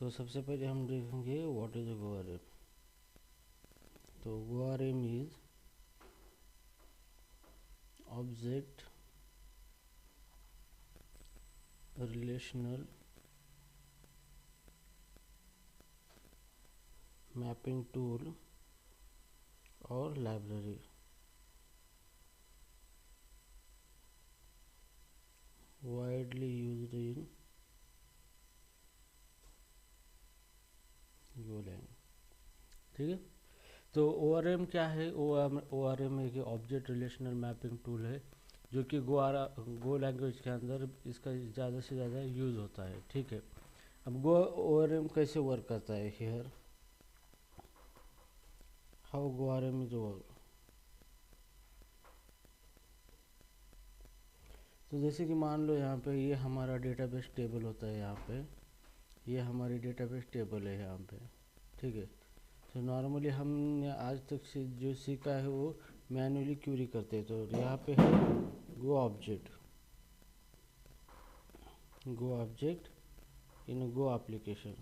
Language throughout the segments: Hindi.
तो सबसे पहले हम देखेंगे व्हाट इज गोआरएम। तो GORM is object relational mapping tool और library widely used in Golang। ठीक है, तो ORM क्या है? ORM एक ऑब्जेक्ट रिलेशनल मैपिंग टूल है जो कि गो लैंग्वेज के अंदर इसका ज़्यादा से ज़्यादा यूज़ होता है। ठीक है, अब गो ORM कैसे वर्क करता है? Here how ORM is work. तो जैसे कि मान लो यहाँ पे ये हमारा डेटाबेस टेबल होता है, यहाँ पे ये हमारी डेटाबेस टेबल है यहाँ पे। ठीक है, तो नॉर्मली हमने आज तक से जो सीखा है वो मैन्युअली क्यूरी करते हैं। तो यहाँ पे है गो ऑब्जेक्ट इन गो एप्लीकेशन।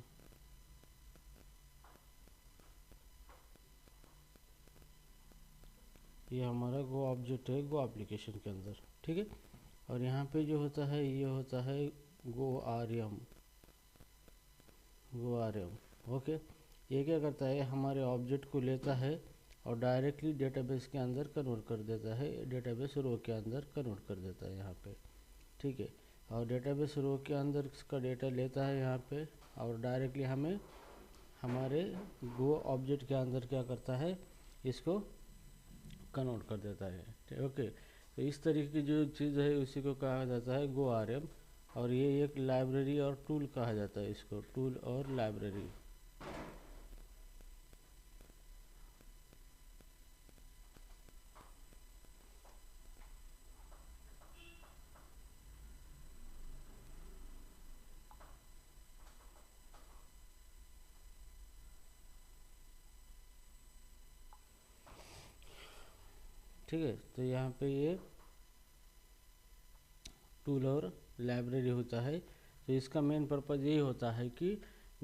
ये हमारा गो ऑब्जेक्ट है गो एप्लीकेशन के अंदर। ठीक है, और यहाँ पे जो होता है ये होता है गो आरएम। ओके, ये क्या करता है? हमारे ऑब्जेक्ट को लेता है और डायरेक्टली डेटाबेस के अंदर कन्वर्ट कर देता है, डेटाबेस रो के अंदर कन्वर्ट कर देता है यहाँ पे। ठीक है, और डेटाबेस रो के अंदर इसका डेटा लेता है यहाँ पे और डायरेक्टली हमें हमारे गो ऑब्जेक्ट के अंदर क्या करता है? इसको कन्वर्ट कर देता है। ओके, तो इस तरीके की जो चीज़ है उसी को कहा जाता है गो आरएम। और ये एक लाइब्रेरी और टूल कहा जाता है इसको, टूल और लाइब्रेरी। ठीक है, तो यहाँ पे ये टूल और लाइब्रेरी होता है। तो इसका मेन पर्पज़ यही होता है कि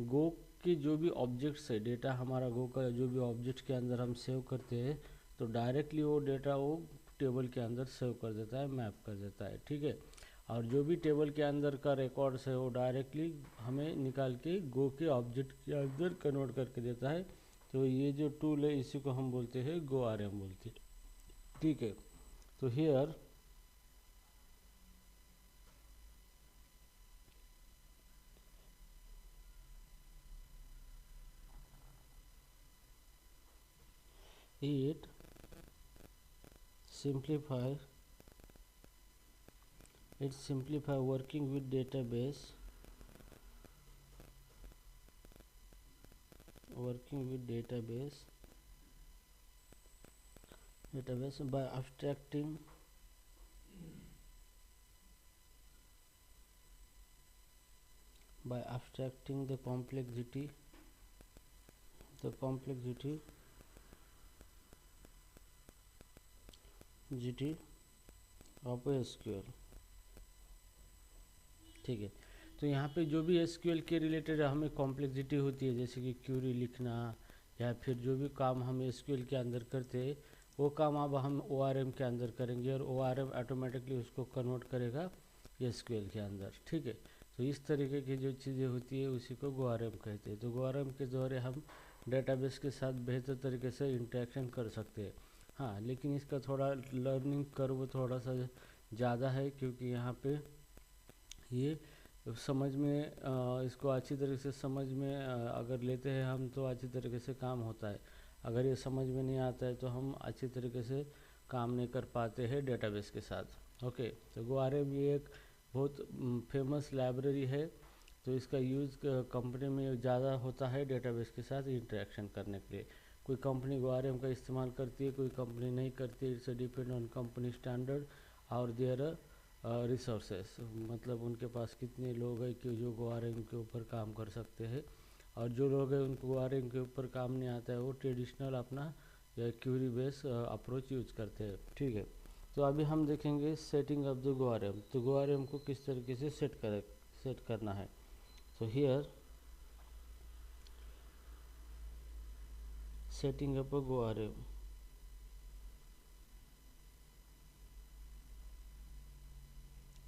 गो के जो भी ऑब्जेक्ट्स है, डेटा हमारा गो का जो भी ऑब्जेक्ट के अंदर हम सेव करते हैं, तो डायरेक्टली वो डेटा वो टेबल के अंदर सेव कर देता है, मैप कर देता है। ठीक है, और जो भी टेबल के अंदर का रिकॉर्ड्स है वो डायरेक्टली हमें निकाल के गो के ऑब्जेक्ट के अंदर कन्वर्ट करके देता है। तो ये जो टूल है इसी को हम बोलते हैं गो आरएम बोलते हैं। ठीक है, तो here it simplify working with database by abstracting the complexity of SQL। ठीक है, तो यहाँ पे जो भी SQL के रिलेटेड हमें कॉम्प्लेक्सिटी होती है, जैसे कि क्यूरी लिखना या फिर जो भी काम हम SQL के अंदर करते हैं, वो काम अब हम ORM के अंदर करेंगे और ORM ऑटोमेटिकली उसको कन्वर्ट करेगा SQL के अंदर। ठीक है, तो इस तरीके की जो चीज़ें होती है उसी को GoRM कहते हैं। तो GoRM के द्वारा हम डेटाबेस के साथ बेहतर तरीके से इंटरेक्शन कर सकते हैं। हाँ, लेकिन इसका थोड़ा लर्निंग कर्व थोड़ा सा ज़्यादा है, क्योंकि यहाँ पे ये समझ में इसको अच्छी तरीके से समझ में अगर लेते हैं हम तो अच्छी तरीके से काम होता है। अगर ये समझ में नहीं आता है तो हम अच्छी तरीके से काम नहीं कर पाते हैं डेटाबेस के साथ। ओके, तो GoRM ये एक बहुत फेमस लाइब्रेरी है। तो इसका यूज़ कंपनी में ज़्यादा होता है डेटाबेस के साथ इंटरेक्शन करने के लिए। कोई कंपनी GoRM का इस्तेमाल करती है, कोई कंपनी नहीं करती है। It's depend on company standard और देयर रिसोर्सेस, मतलब उनके पास कितने लोग हैं कि जो GoRM के ऊपर काम कर सकते हैं, और जो लोग हैं उनको GoRM के ऊपर काम नहीं आता है वो ट्रेडिशनल अपना या क्यूरी बेस अप्रोच यूज करते हैं। ठीक है, तो अभी हम देखेंगे सेटिंग ऑफ द GoRM। तो GoRM को किस तरीके से सेट करना है। So here setting up ORM।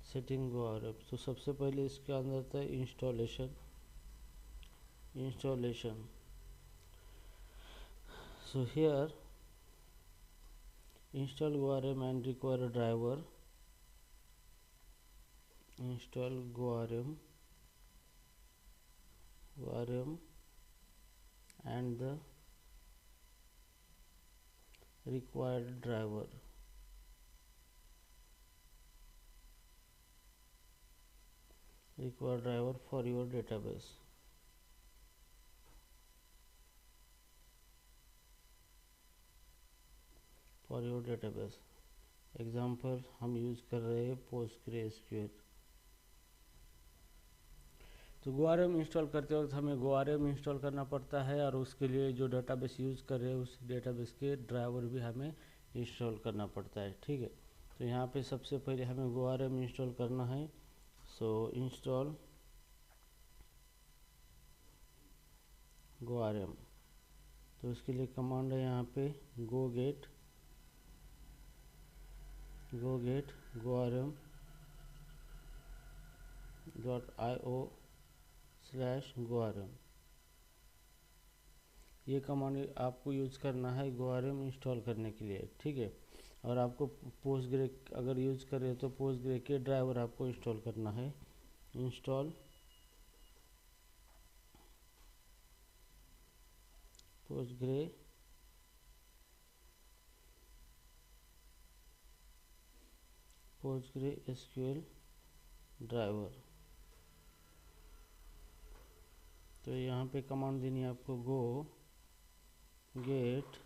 Setting ORM, तो सबसे पहले इसके अंदर था installation. So here install ORM and require driver. Install ORM and the required driver. For your database. Example हम यूज़ कर रहे हैं PostgreSQL। तो ORM इंस्टॉल करते वक्त हमें ORM इंस्टॉल करना पड़ता है, और उसके लिए जो डेटाबेस यूज़ कर रहे हैं उस डेटाबेस के ड्राइवर भी हमें इंस्टॉल करना पड़ता है। ठीक है, तो यहाँ पे सबसे पहले हमें ORM इंस्टॉल करना है। सो इंस्टॉल ORM, तो उसके लिए कमांड है यहाँ पे go get gorm.io/gorm। ये कमांड आपको यूज़ करना है ORM इंस्टॉल करने के लिए। ठीक है, और आपको पोस्टग्रे अगर यूज़ कर रहे हो तो पोस्टग्रे के ड्राइवर आपको इंस्टॉल करना है। Install PostgreSQL driver. तो यहाँ पे कमांड देनी है आपको go get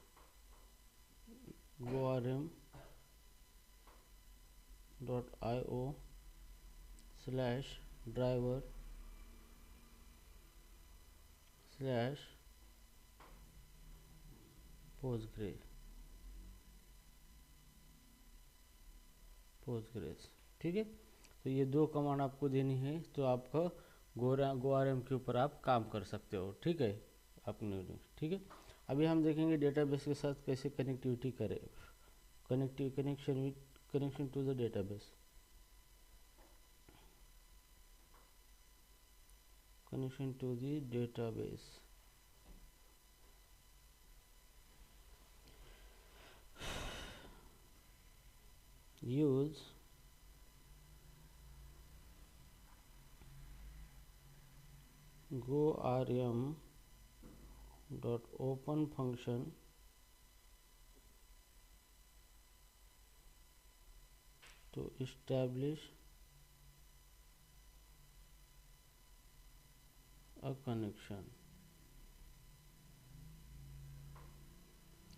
gorm.io/driver/postgres। ठीक है, तो ये दो कमांड आपको देनी है, तो आपका ORM के ऊपर आप काम कर सकते हो। ठीक है, अपने। ठीक है, अभी हम देखेंगे डेटाबेस के साथ कैसे कनेक्टिविटी करें। Connection to the database. use gorm.open function to establish a connection।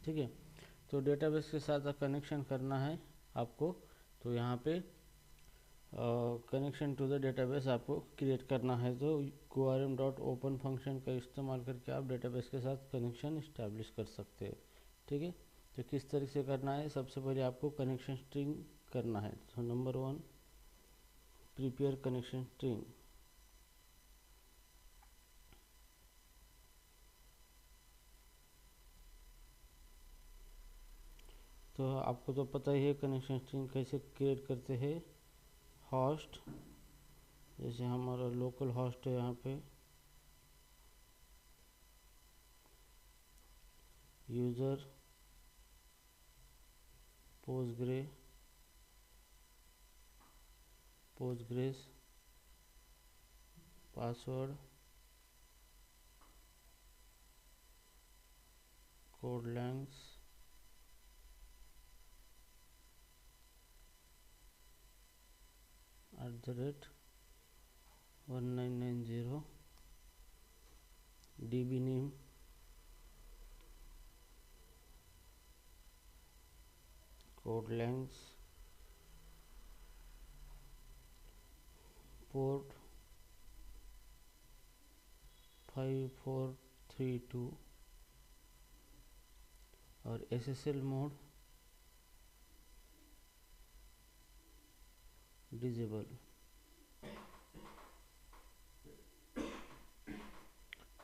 ठीक है, तो डेटाबेस के साथ कनेक्शन करना है आपको। तो यहाँ पे कनेक्शन टू द डेटाबेस आपको क्रिएट करना है। तो gorm.open फंक्शन का इस्तेमाल करके आप डेटाबेस के साथ कनेक्शन इस्टेब्लिश कर सकते हैं। ठीक है, तो किस तरीके से करना है, सबसे पहले आपको कनेक्शन स्ट्रिंग करना है। तो नंबर 1, प्रिपेयर कनेक्शन स्ट्रिंग। तो आपको तो पता ही है कनेक्शन स्ट्रिंग कैसे क्रिएट करते हैं। होस्ट, जैसे हमारा लोकल होस्ट है यहाँ पे, user Postgres, password code length @1990, DB name code length, port 5432 और SSL मोड डिजेबल।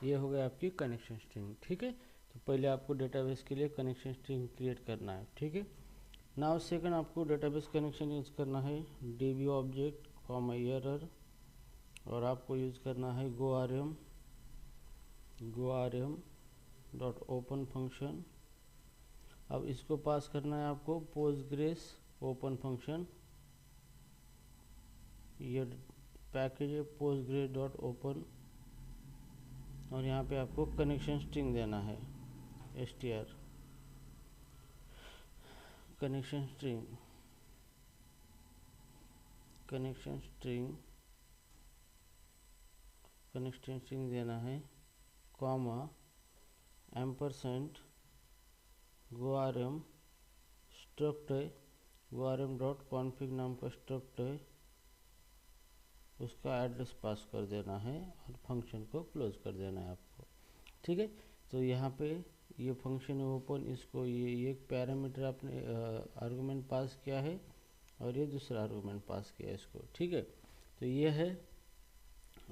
ये हो गया आपकी कनेक्शन स्ट्रिंग। ठीक है, तो पहले आपको डेटाबेस के लिए कनेक्शन स्ट्रिंग क्रिएट करना है, ठीक है। नाउ सेकंड आपको डेटाबेस कनेक्शन यूज़ करना है db ऑब्जेक्ट कॉमा एरर, और आपको यूज़ करना है goRM डॉट ओपन फंक्शन। अब इसको पास करना है आपको पोस्टग्रेस ओपन फंक्शन, ये पैकेज है पोस्टग्रेस डॉट ओपन, और यहाँ पे आपको कनेक्शन स्ट्रिंग देना है str कनेक्शन स्ट्रिंग देना है कॉमा एम्परसेंट goRM स्ट्रक्ट है, goRM डॉट कॉन्फिग नाम का स्ट्रक्ट है, उसका एड्रेस पास कर देना है और फंक्शन को क्लोज कर देना है आपको, ठीक है। तो यहाँ पे ये फंक्शन ओपन, इसको ये एक पैरामीटर आपने आर्गुमेंट पास किया है और ये दूसरा आर्गुमेंट पास किया है इसको, ठीक है। तो ये है,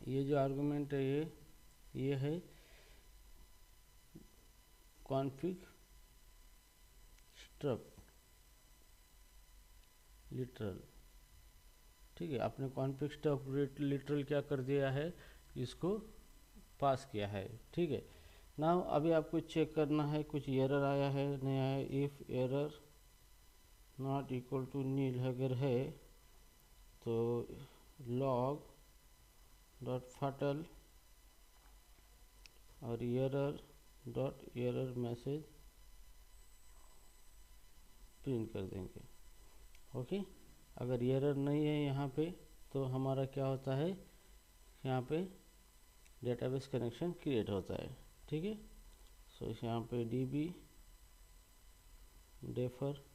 ये जो आर्गुमेंट है ये है कॉन्फिग स्ट्रक्ट लिटरल, ठीक है। आपने कॉन्फिग स्ट्रक्ट लिटरल क्या कर दिया है, इसको पास किया है, ठीक है। नाउ अभी आपको चेक करना है कुछ एरर आया है नहीं आया। If error not equal to nil अगर है तो लॉग डॉट फाटल और error dot error message print कर देंगे, ओके। अगर एरर नहीं है यहाँ पे तो हमारा क्या होता है, यहाँ पे डेटाबेस कनेक्शन क्रिएट होता है, ठीक है। सो यहाँ पे db डेफर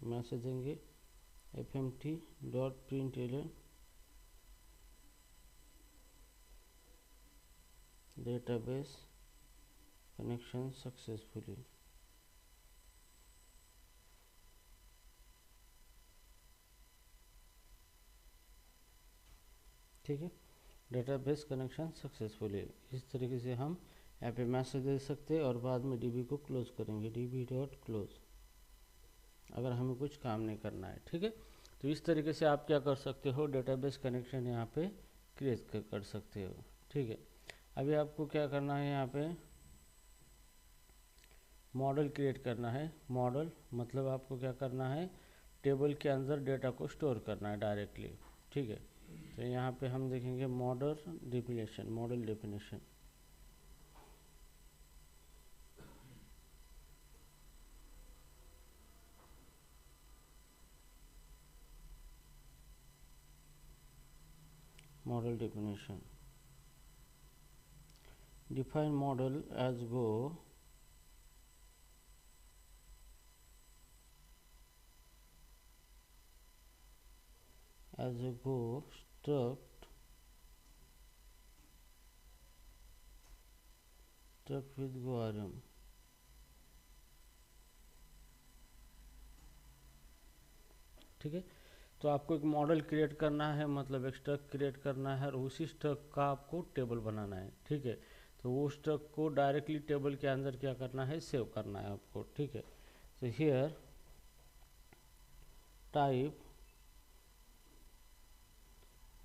मैसेज देंगे fmt dot println database connection successfully, ठीक है। डेटाबेस कनेक्शन सक्सेसफुली, इस तरीके से हम यहाँ पे मैसेज दे सकते हैं और बाद में db को क्लोज करेंगे db डॉट क्लोज, अगर हमें कुछ काम नहीं करना है, ठीक है। तो इस तरीके से आप क्या कर सकते हो, डेटाबेस कनेक्शन यहाँ पे क्रिएट कर सकते हो, ठीक है। अभी आपको क्या करना है, यहाँ पे मॉडल क्रिएट करना है। मॉडल मतलब आपको क्या करना है, टेबल के अंदर डेटा को स्टोर करना है डायरेक्टली, ठीक है। तो यहाँ पे हम देखेंगे model definition, model definition, model definition, define model as go struct with goRM, ठीक है। तो आपको एक मॉडल क्रिएट करना है, मतलब एक स्ट्रक्ट क्रिएट करना है और उसी स्ट्रक्ट का आपको टेबल बनाना है, ठीक है। तो वो स्ट्रक्ट को डायरेक्टली टेबल के अंदर क्या करना है, सेव करना है आपको, ठीक है। तो हियर टाइप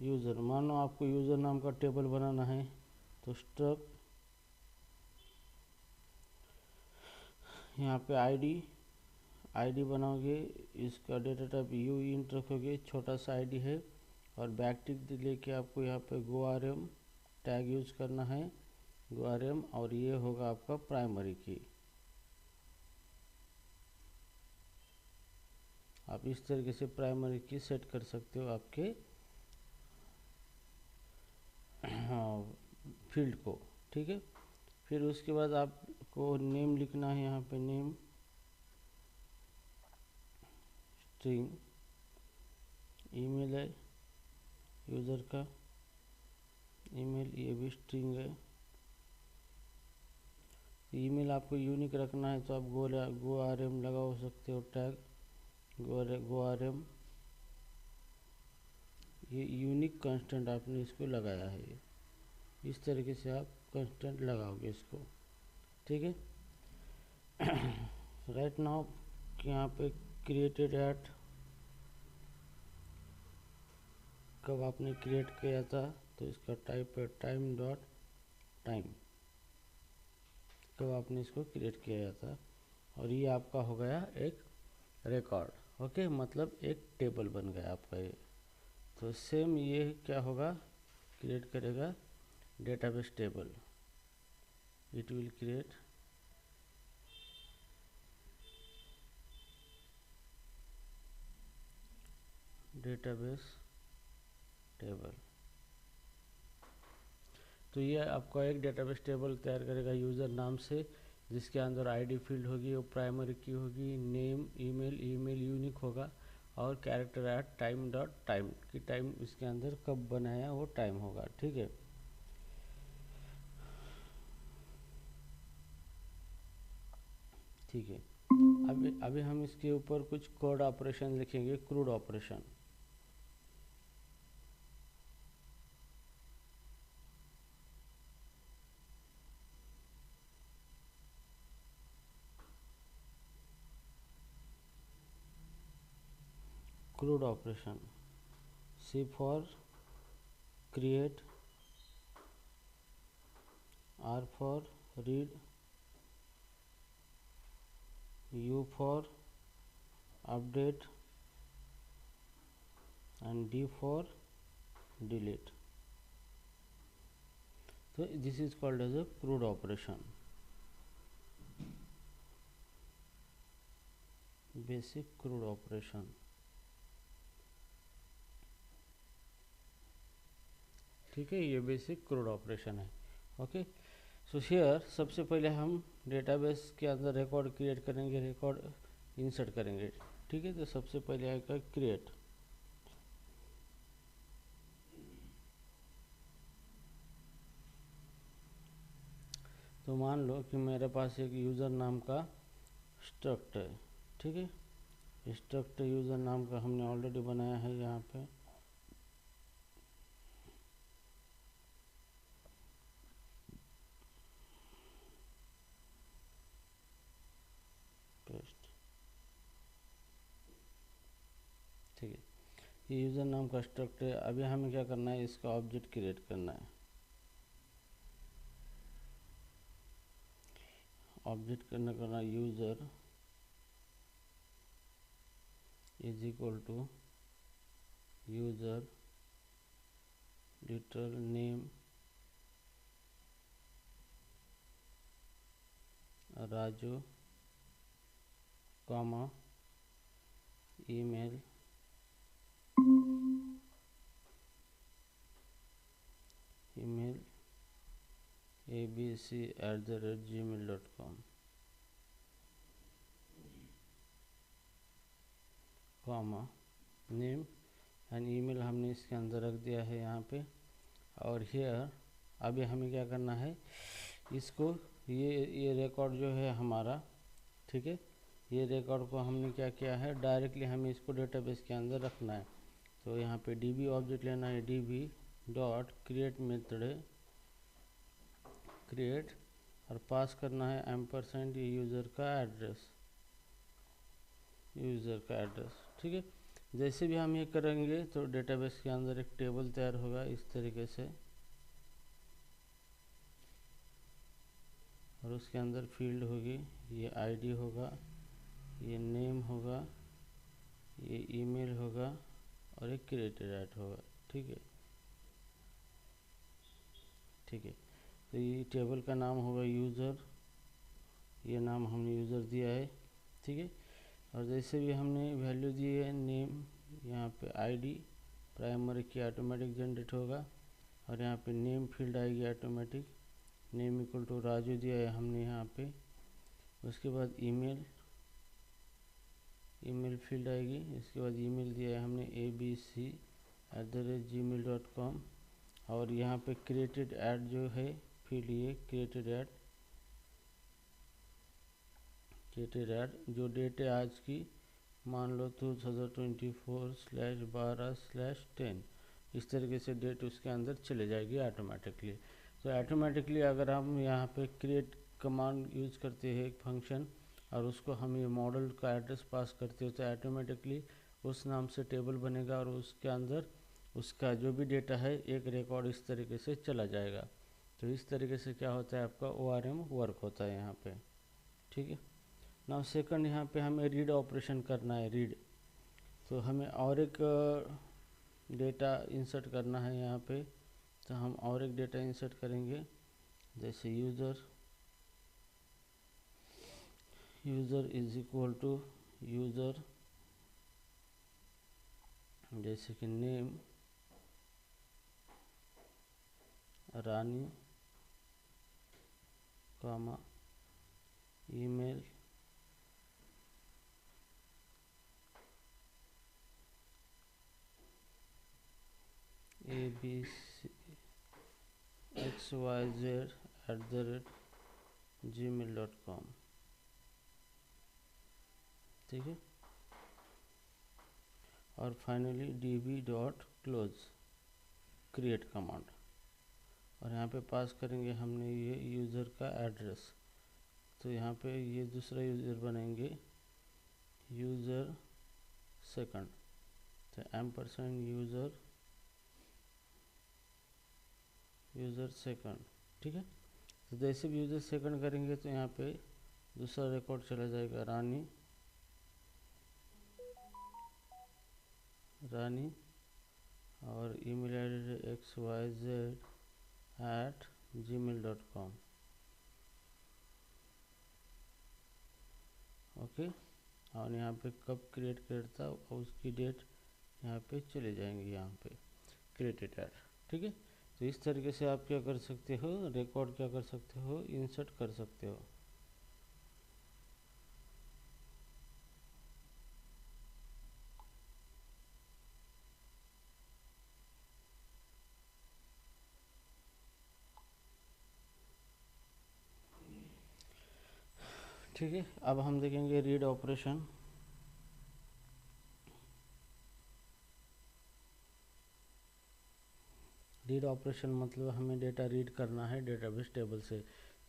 यूज़र, मानो आपको यूज़र नाम का टेबल बनाना है, तो स्ट्रक्ट यहाँ पे आईडी बनाओगे, इसका डेटा टाइप यू इंट रखोगे, छोटा सा आईडी है, और बैकटिक लेके आपको यहाँ पे goRM टैग यूज करना है, goRM, और ये होगा आपका प्राइमरी की। आप इस तरीके से प्राइमरी की सेट कर सकते हो आपके फील्ड को, ठीक है। फिर उसके बाद आपको नेम लिखना है, यहाँ पे नेम स्ट्रिंग, ईमेल है यूज़र का ईमेल, ये भी स्ट्रिंग है। ईमेल आपको यूनिक रखना है तो आप goRM लगा सकते हो टैग goRM, ये यूनिक कांस्टेंट आपने इसको लगाया है, इस तरीके से आप कंस्टेंट लगाओगे इसको, ठीक है। राइट नाउ यहाँ पे क्रिएटेड एट कब आपने क्रिएट किया था, तो इसका टाइप है टाइम डॉट टाइम, कब आपने इसको क्रिएट किया था। और ये आपका हो गया एक रिकॉर्ड, ओके, मतलब एक टेबल बन गया आपका ये। तो सेम ये क्या होगा, क्रिएट करेगा database table, it will create database table. तो ये आपका एक डेटाबेस टेबल तैयार करेगा यूज़र नाम से, जिसके अंदर आईडी फील्ड होगी, वो प्राइमरी की होगी, नेम, ईमेल यूनिक होगा, और character at time dot time की टाइम इसके अंदर कब बनाया वो टाइम होगा, ठीक है। ठीक है, अभी हम इसके ऊपर कुछ कोड ऑपरेशन लिखेंगे, crude operation. Crude operation, C for create, R for read, U for update, and D for delete. So this is called as a CRUD operation, basic CRUD operation, ठीक है। ये बेसिक क्रूड ऑपरेशन है, ओके। सो हियर सबसे पहले हम डेटाबेस के अंदर रिकॉर्ड क्रिएट करेंगे, रिकॉर्ड इंसर्ट करेंगे, ठीक है। तो सबसे पहले आएगा क्रिएट, तो मान लो कि मेरे पास एक यूज़र नाम का स्ट्रक्ट है, ठीक है। स्ट्रक्ट यूज़र नाम का हमने ऑलरेडी बनाया है यहाँ पे, पेस्ट, ठीक है। ये यूज़र नाम का स्ट्रक्ट है। अभी हमें क्या करना है, इसका ऑब्जेक्ट क्रिएट करना है। ऑब्जेक्ट करना user is equal to user literal name Raju comma email abc@gmail.com, comma name and email हमने इसके अंदर रख दिया है यहाँ पे। और हियर अभी हमें क्या करना है, इसको ये रिकॉर्ड जो है हमारा, ठीक है, ये रिकॉर्ड को हमने क्या किया है, डायरेक्टली हमें इसको डेटाबेस के अंदर रखना है। तो यहाँ पे db ऑब्जेक्ट लेना है, db डॉट क्रिएट मेथड है, क्रिएट, और पास करना है एम्परसेंड यूज़र का एड्रेस, ठीक है। जैसे भी हम ये करेंगे तो डेटाबेस के अंदर एक टेबल तैयार होगा इस तरीके से, और उसके अंदर फील्ड होगी, ये आईडी होगा, ये नेम होगा, ये ईमेल होगा, और एक क्रिएटेड ऐड होगा, ठीक है, ठीक है। तो ये टेबल का नाम होगा यूज़र, ये नाम हमने यूज़र दिया है, ठीक है। और जैसे भी हमने वैल्यू दी है नेम, यहाँ पे ID primary key automatic generate होगा, और यहाँ पे नेम फील्ड आएगी automatic, name equal to Raju दिया है हमने यहाँ पे। उसके बाद ईमेल फील्ड आएगी, इसके बाद ईमेल दिया है हमने abc@gmail.com, और यहाँ पे क्रिएटेड ऐड जो है फील्ड, ये क्रिएटेड ऐड जो डेट है आज की, मान लो 2024/12/10, इस तरीके से डेट उसके अंदर चले जाएगी ऑटोमेटिकली। तो ऑटोमेटिकली अगर हम यहाँ पे क्रिएट कमांड यूज करते हैं एक फंक्शन और उसको हम ये मॉडल का एड्रेस पास करते हैं तो ऑटोमेटिकली उस नाम से टेबल बनेगा और उसके अंदर उसका जो भी डेटा है एक रिकॉर्ड इस तरीके से चला जाएगा। तो इस तरीके से क्या होता है आपका ORM वर्क होता है यहाँ पे। ठीक है। नाउ सेकंड यहाँ पे हमें रीड ऑपरेशन करना है, रीड। तो हमें और एक डेटा इंसर्ट करना है यहाँ पे। तो हम और एक डेटा इंसर्ट करेंगे, जैसे user is equal to user, जैसे कि नेम रानी, कामा ईमेल abcxyz@gmail.com। ठीक है। और फाइनली db.close क्रिएट कमांड, और यहाँ पे पास करेंगे हमने ये यूज़र का एड्रेस। तो यहाँ पे ये दूसरा यूज़र बनेंगे यूज़र सेकंड, तो एम्परसेंड यूज़र सेकंड। ठीक है। तो जैसे भी यूज़र सेकंड करेंगे तो यहाँ पे दूसरा रिकॉर्ड चला जाएगा रानी और ईमेल एड्रेस xyz@gmail.com। ओके। और यहाँ पे कब क्रिएट करता और उसकी डेट यहाँ पे चले जाएंगे, यहाँ पे क्रिएटेड एड। ठीक है। तो इस तरीके से आप क्या कर सकते हो, रिकॉर्ड क्या कर सकते हो, इंसर्ट कर सकते हो। ठीक है। अब हम देखेंगे रीड ऑपरेशन। रीड ऑपरेशन मतलब हमें डेटा रीड करना है डेटाबेस टेबल से।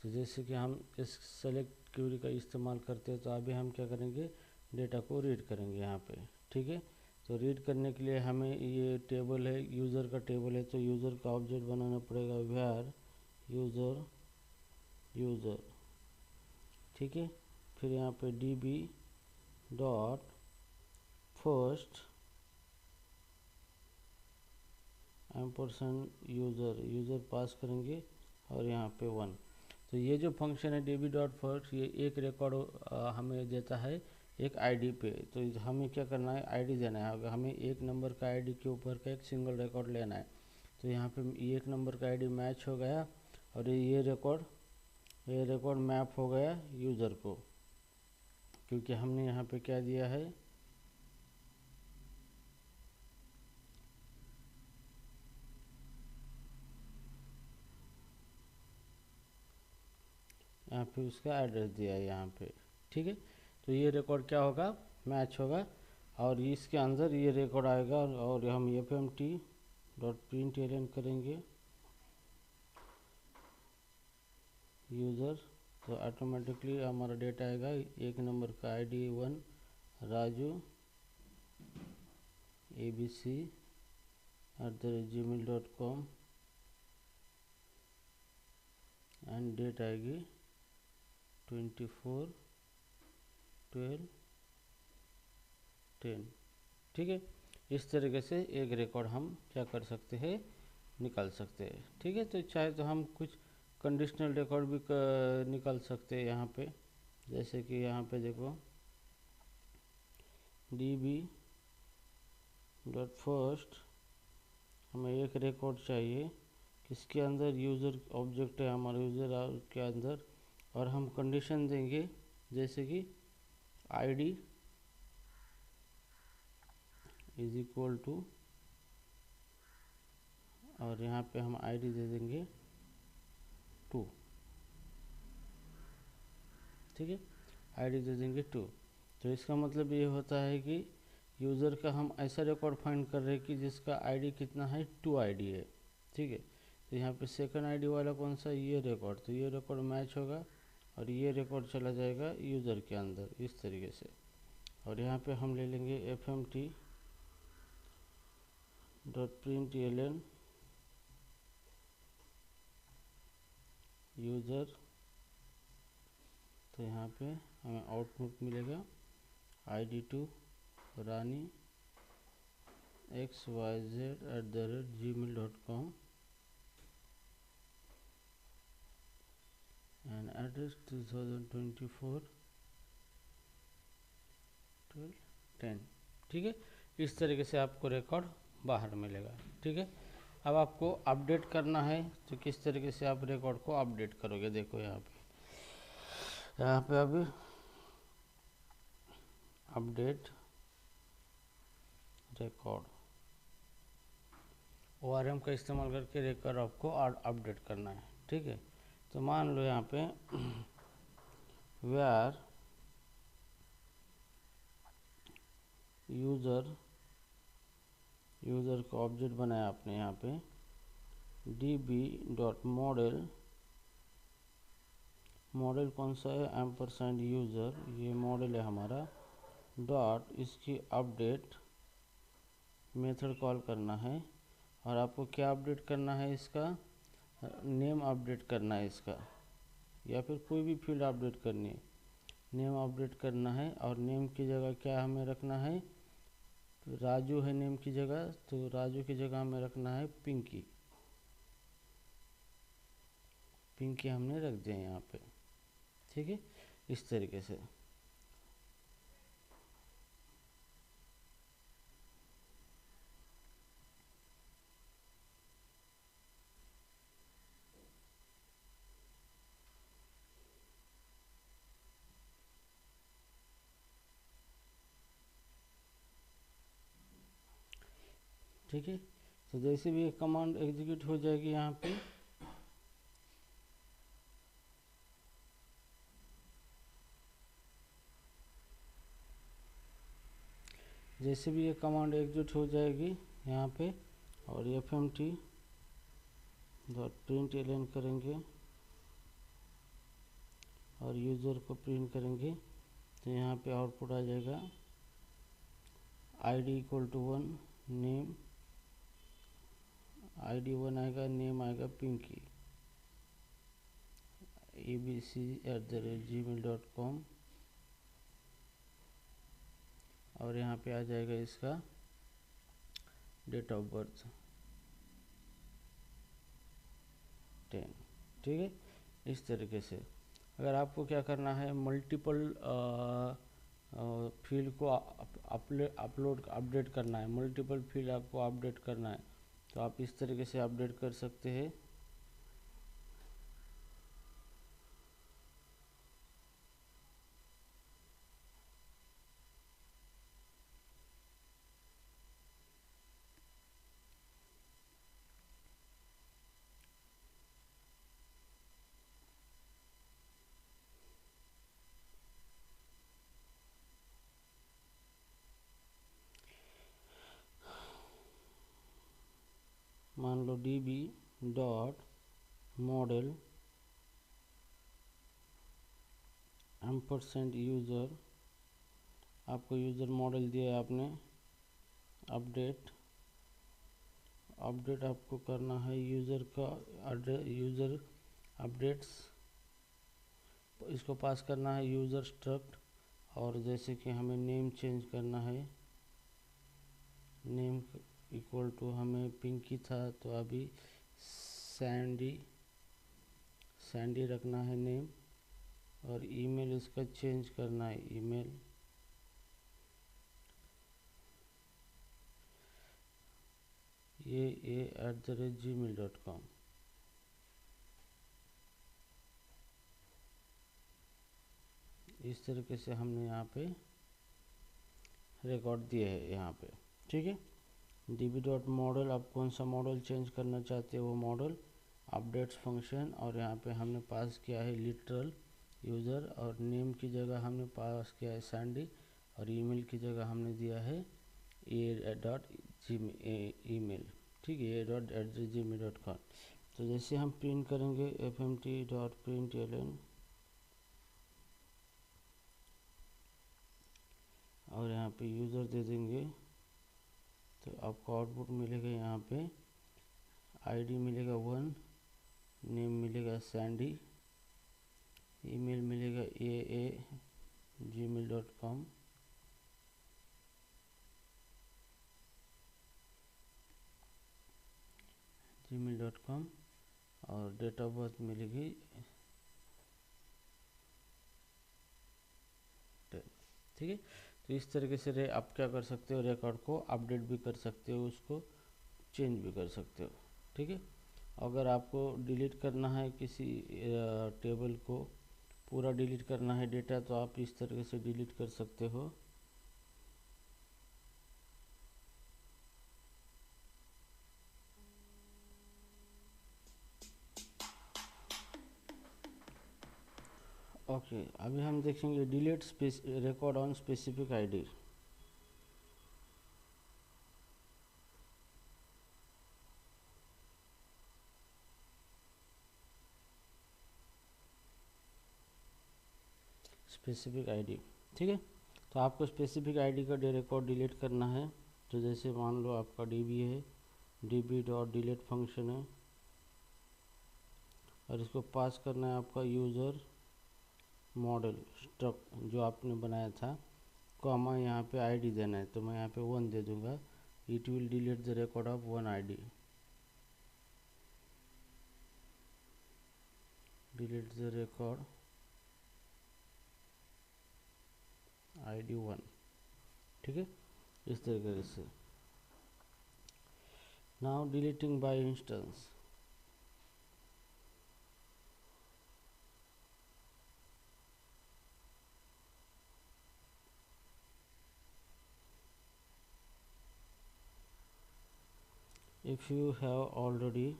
तो जैसे कि हम इस सेलेक्ट क्वेरी का इस्तेमाल करते हैं, तो अभी हम क्या करेंगे, डेटा को रीड करेंगे यहाँ पे। ठीक है। तो रीड करने के लिए हमें ये टेबल है, यूज़र का टेबल है, तो यूज़र का ऑब्जेक्ट बनाना पड़ेगा where यूज़र। ठीक है। फिर यहाँ पे db.first एम्परसेंड यूज़र पास करेंगे और यहाँ पे 1। तो ये जो फंक्शन है db.first, ये एक रिकॉर्ड हमें देता है एक आईडी पे। तो हमें क्या करना है, आईडी देना है। अगर हमें एक नंबर का आईडी के ऊपर का एक सिंगल रिकॉर्ड लेना है, तो यहाँ पे एक नंबर का आईडी मैच हो गया और ये रिकॉर्ड मैप हो गया यूज़र को, क्योंकि हमने यहाँ पे क्या दिया है, यहाँ पे उसका एड्रेस दिया है यहाँ पे। ठीक है। तो ये रिकॉर्ड क्या होगा, मैच होगा, और इसके अंदर ये रिकॉर्ड आएगा और हम fmt.println करेंगे यूज़र। तो ऑटोमेटिकली हमारा डेटा आएगा, एक नंबर का ID 1 Raju abc@gmail.com and date आएगी 24/12/10। ठीक है। इस तरीके से एक रिकॉर्ड हम क्या कर सकते हैं, निकाल सकते हैं। ठीक है। तो चाहे तो हम कुछ कंडीशनल रिकॉर्ड भी निकाल सकते हैं यहाँ पे। जैसे कि यहाँ पे देखो db.first हमें एक रिकॉर्ड चाहिए, किसके अंदर, यूज़र ऑब्जेक्ट है हमारा यूज़र के अंदर, और हम कंडीशन देंगे जैसे कि आईडी इज इक्वल टू, और यहाँ पे हम आईडी दे देंगे 2। ठीक है। आईडी दे देंगे 2। तो इसका मतलब ये होता है कि यूज़र का हम ऐसा रिकॉर्ड फाइंड कर रहे हैं कि जिसका आईडी कितना है, 2 आईडी है। ठीक है। तो यहाँ पे सेकंड आईडी वाला कौन सा, ये रिकॉर्ड, तो ये रिकॉर्ड मैच होगा और ये रिकॉर्ड चला जाएगा यूज़र के अंदर इस तरीके से। और यहाँ पे हम ले लेंगे fmt.println यूज़र, तो यहाँ पे हमें आउटपुट मिलेगा id2 Rani xyz@gmail.com and address 2024 12 10। ठीक है, इस तरीके से आपको रिकॉर्ड बाहर मिलेगा। ठीक है, अब आपको अपडेट करना है तो किस तरीके से आप रिकॉर्ड को अपडेट करोगे, देखो यहाँ पे अभी अपडेट रिकॉर्ड ORM का इस्तेमाल करके रिकॉर्ड आपको अपडेट करना है। ठीक है, तो मान लो यहाँ पे वेयर यूज़र का ऑब्जेक्ट बनाया आपने यहाँ पे db.model, मॉडल कौन सा है, &यूज़र, ये मॉडल है हमारा, डॉट इसकी अपडेट मेथड कॉल करना है। और आपको क्या अपडेट करना है, इसका नेम अपडेट करना है इसका, या फिर कोई भी फील्ड अपडेट करनी है, नेम अपडेट करना है। और नेम की जगह क्या हमें रखना है, तो राजू है नेम की जगह, तो राजू की जगह हमें रखना है पिंकी हमने रख दिया यहाँ पे। ठीक है, इस तरीके से। ठीक है, तो जैसे भी एक कमांड एग्जीक्यूट हो जाएगी यहाँ पे, जैसे भी ये कमांड एग्जीक्यूट हो जाएगी यहाँ पे, और fmt.println करेंगे और यूज़र को प्रिंट करेंगे, तो यहाँ पे आउटपुट आ जाएगा id = 1, नेम id 1 आएगा, नेम आएगा पिंकी abc@gmail.com, और यहाँ पे आ जाएगा इसका डेट ऑफ बर्थ 10। ठीक है, इस तरीके से। अगर आपको क्या करना है, मल्टीपल फील्ड को अपडेट करना है, मल्टीपल फील्ड आपको अपडेट करना है, तो आप इस तरीके से अपडेट कर सकते हैं। मान लो db.model &यूज़र, आपको यूज़र मॉडल दिया है आपने, अपडेट आपको करना है यूज़र का यूज़र अपडेट्स, इसको पास करना है यूज़र स्ट्रक्ट। और जैसे कि हमें नेम चेंज करना है, नेम इक्वल टू हमें पिंकी था, तो अभी सैंडी रखना है नेम। और ईमेल इसका चेंज करना है, ईमेल ये @gmail.com। इस तरीके से हमने यहाँ पे रिकॉर्ड दिए है यहाँ पे। ठीक है, db.model, आप कौन सा मॉडल चेंज करना चाहते हो वो मॉडल, अपडेट्स फंक्शन, और यहाँ पे हमने पास किया है लिटरल यूज़र, और नेम की जगह हमने पास किया है सैंडी, और ईमेल की जगह हमने दिया है email। ठीक है, a.gmail.com। तो जैसे हम प्रिंट करेंगे fmt.println और यहाँ पे यूज़र दे देंगे, तो आपको आउटपुट मिलेगा यहाँ पे आईडी मिलेगा 1, नेम मिलेगा सैंडी, ईमेल मिलेगा aa@gmail.com, और डेट ऑफ बर्थ मिलेगी 10। ठीक है, तो इस तरीके से आप क्या कर सकते हो, रिकॉर्ड को अपडेट भी कर सकते हो, उसको चेंज भी कर सकते हो। ठीक है, अगर आपको डिलीट करना है किसी टेबल को, पूरा डिलीट करना है डेटा, तो आप इस तरीके से डिलीट कर सकते हो। ओके, अभी हम देखेंगे delete record on specific ID. Specific ID, ठीक है, तो आपको स्पेसिफिक आईडी का रिकॉर्ड डिलीट करना है। तो जैसे मान लो आपका डीबी है, db.delete फंक्शन है, और इसको पास करना है आपका यूज़र मॉडल स्ट्रक जो आपने बनाया था, कॉमा यहाँ पे आईडी देना है, तो मैं यहाँ पे 1 दे दूँगा। It will delete the record of 1 ID, delete the record ID 1। ठीक है, इस तरीके से। Now deleting by instance. If you have already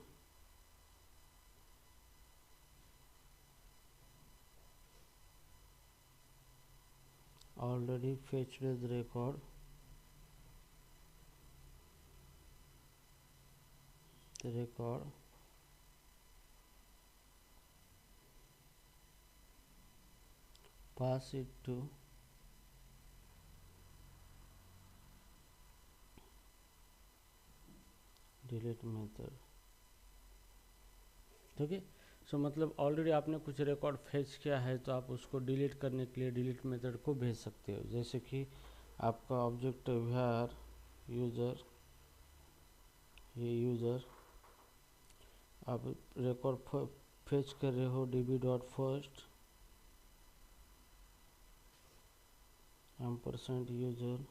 fetched the record, pass it to delete method. ठीक है, सो मतलब ऑलरेडी आपने कुछ रिकॉर्ड फेच किया है, तो आप उसको डिलीट करने के लिए डिलीट मेथड को भेज सकते हो। जैसे कि आपका ऑब्जेक्ट var यूज़र, ये यूज़र आप रिकॉर्ड फेच कर रहे हो db.first %user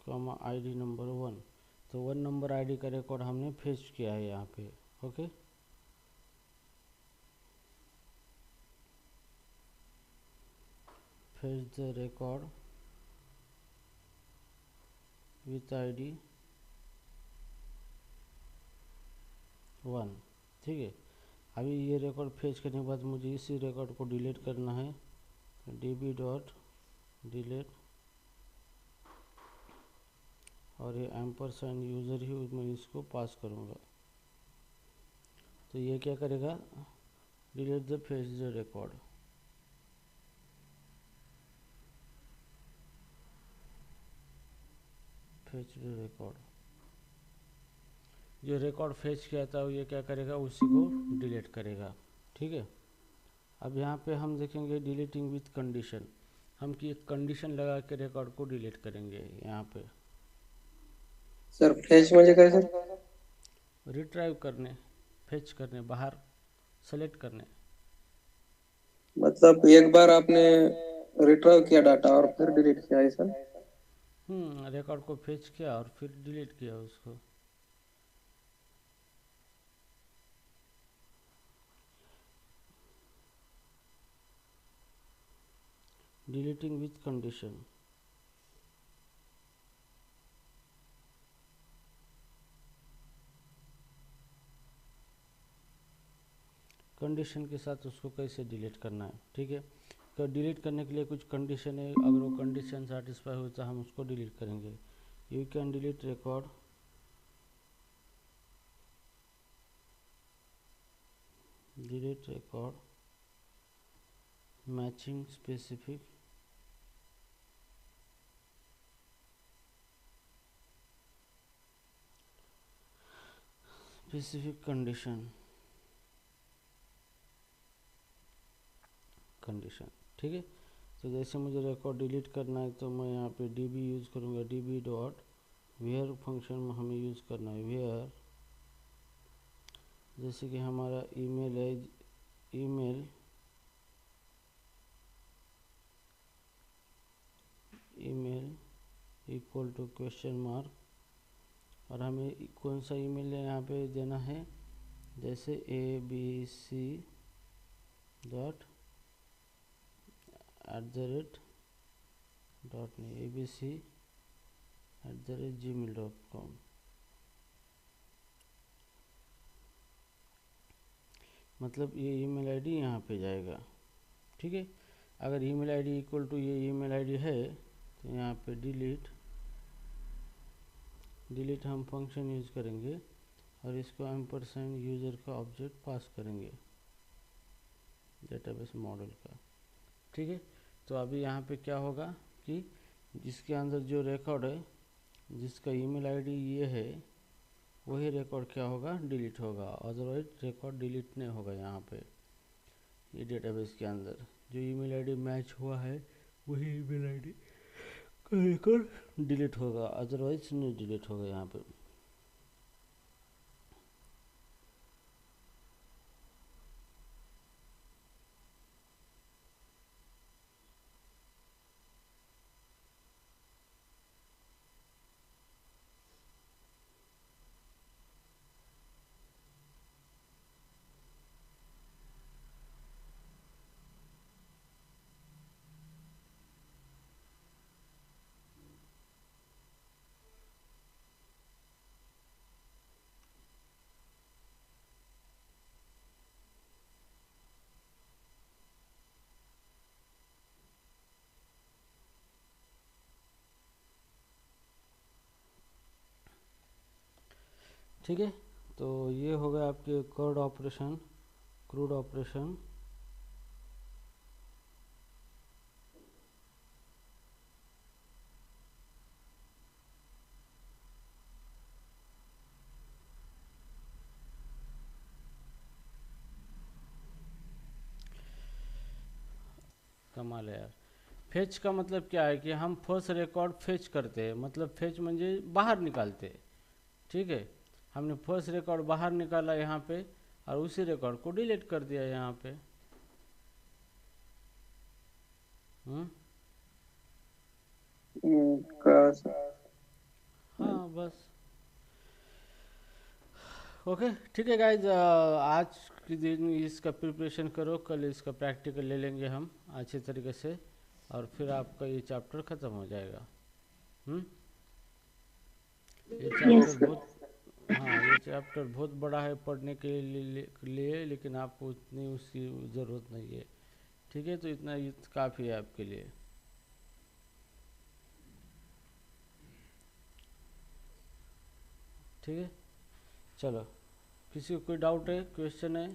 comma ID number 1, तो 1 नंबर आईडी का रिकॉर्ड हमने फेच किया है यहाँ पे। Okay, fetch the record with ID 1। ठीक है, अभी ये रिकॉर्ड फेच करने के बाद मुझे इसी रिकॉर्ड को डिलीट करना है, db.delete, और ये &यूज़र ही मैं इसको पास करूँगा। तो ये क्या करेगा, delete the fetch the record. Fetch the record, जो रिकॉर्ड फेच किया था ये क्या करेगा, उसी को डिलीट करेगा। ठीक है, अब यहाँ पे हम देखेंगे डिलीटिंग विथ कंडीशन। हम की एक कंडीशन लगा के रिकॉर्ड को डिलीट करेंगे। यहाँ पे सर फेच म्हणजे काय सर? रिट्राइव करने, फेच करने, बाहर सेलेक्ट करने। मतलब एक बार आपने रिट्राइव किया डाटा और फिर डिलीट किया है सर? रिकॉर्ड को फेच किया और फिर डिलीट किया उसको। डिलीटिंग विथ कंडीशन, कंडीशन के साथ उसको कैसे डिलीट करना है। ठीक है, तो डिलीट करने के लिए कुछ कंडीशन है, अगर वो कंडीशन सेटिस्फाई हो तो हम उसको डिलीट करेंगे। You can delete record delete record matching specific condition, ठीक है। तो जैसे मुझे रिकॉर्ड डिलीट करना है तो मैं यहाँ पे db यूज़ करूँगा, db डॉट वेयर फंक्शन में हमें यूज़ करना है वेयर, जैसे कि हमारा ईमेल है, email equal to question mark, और हमें कौन सा ईमेल यहाँ पे देना है, जैसे abc डॉट abc@gmail.com। मतलब ये ईमेल आईडी यहाँ पे जाएगा, ठीक है। अगर ईमेल आईडी इक्वल टू ये ईमेल आईडी है तो यहाँ पे डिलीट हम फंक्शन यूज़ करेंगे और इसको एम्परसेंड यूज़र का ऑब्जेक्ट पास करेंगे डेटाबेस मॉडल का, ठीक है। तो अभी यहाँ पे क्या होगा कि जिसके अंदर जो रिकॉर्ड है, जिसका ईमेल आईडी ये है, वही रिकॉर्ड क्या होगा, डिलीट होगा, अदरवाइज रिकॉर्ड डिलीट नहीं होगा। यहाँ पे ये डेटाबेस के अंदर जो ईमेल आईडी मैच हुआ है वही ईमेल आईडी का रिकॉर्ड डिलीट होगा, अदरवाइज नहीं डिलीट होगा यहाँ पे। ठीक है, तो ये हो गया आपके क्रूड ऑपरेशन। कमाल है यार। फेच का मतलब क्या है कि हम फर्स्ट रिकॉर्ड फेच करते हैं, मतलब फेच म्हणजे बाहर निकालते हैं, ठीक है। हमने फर्स्ट रिकॉर्ड बाहर निकाला यहाँ पे और उसी रिकॉर्ड को डिलीट कर दिया यहाँ पे। हाँ बस, ओके ठीक है गाइज, आज के दिन इसका प्रिपरेशन करो, कल इसका प्रैक्टिकल ले लेंगे हम अच्छे तरीके से, और फिर आपका ये चैप्टर ख़त्म हो जाएगा। ये चैप्टर ये चैप्टर बहुत बड़ा है पढ़ने के लिए, लेकिन आपको उतनी उसकी ज़रूरत नहीं है, ठीक है। तो इतना काफ़ी है आपके लिए, ठीक है। चलो, किसी को कोई डाउट है, क्वेश्चन है?